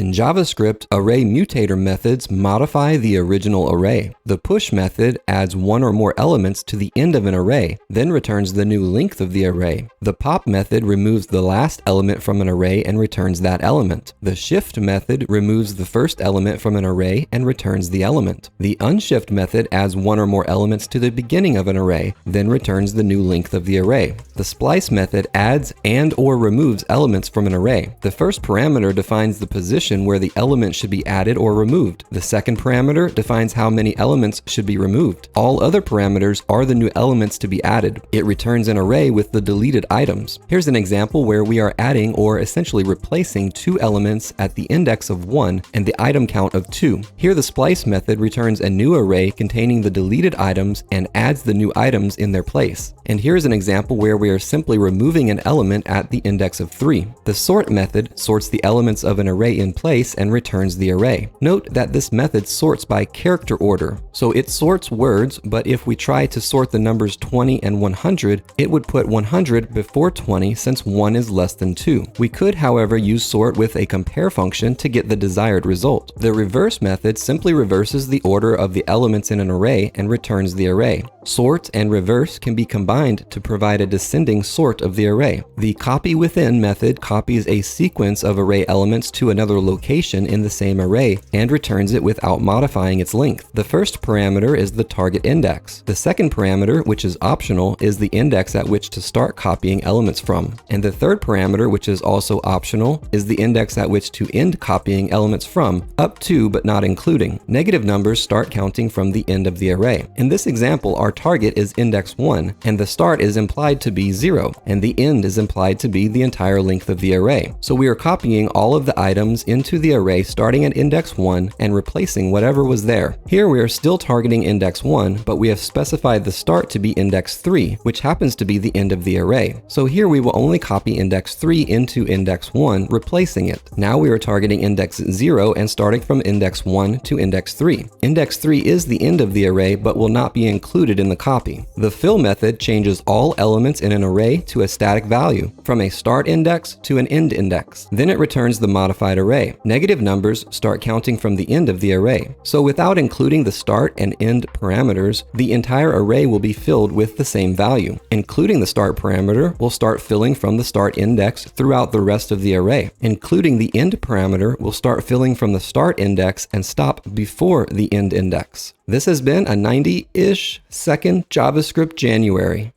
In JavaScript, array mutator methods modify the original array. The push method adds one or more elements to the end of an array, then returns the new length of the array. The pop method removes the last element from an array and returns that element. The shift method removes the first element from an array and returns the element. The unshift method adds one or more elements to the beginning of an array, then returns the new length of the array. The splice method adds and/or removes elements from an array. The first parameter defines the position where the element should be added or removed. The second parameter defines how many elements should be removed. All other parameters are the new elements to be added. It returns an array with the deleted items. Here's an example where we are adding or essentially replacing two elements at the index of 1 and the item count of 2. Here the splice method returns a new array containing the deleted items and adds the new items in their place. And here's an example where we are simply removing an element at the index of 3. The sort method sorts the elements of an array in place and returns the array. Note that this method sorts by character order. So it sorts words, but if we try to sort the numbers 20 and 100, it would put 100 before 20 since 1 is less than 2. We could, however, use sort with a compare function to get the desired result. The reverse method simply reverses the order of the elements in an array and returns the array. Sort and reverse can be combined to provide a descending sort of the array. The copyWithin method copies a sequence of array elements to another location in the same array and returns it without modifying its length. The first parameter is the target index. The second parameter, which is optional, is the index at which to start copying elements from. And the third parameter, which is also optional, is the index at which to end copying elements from, up to but not including. Negative numbers start counting from the end of the array. In this example, our target is index 1, and the start is implied to be 0, and the end is implied to be the entire length of the array. So we are copying all of the items into the array starting at index 1 and replacing whatever was there. Here we are still targeting index 1, but we have specified the start to be index 3, which happens to be the end of the array. So here we will only copy index 3 into index 1, replacing it. Now we are targeting index 0 and starting from index 1 to index 3. Index 3 is the end of the array, but will not be included in the copy. The fill method changes all elements in an array to a static value, from a start index to an end index. Then it returns the modified array. Negative numbers start counting from the end of the array. So without including the start and end parameters, the entire array will be filled with the same value. Including the start parameter will start filling from the start index throughout the rest of the array. Including the end parameter will start filling from the start index and stop before the end index. This has been a 90-ish second JavaScript January.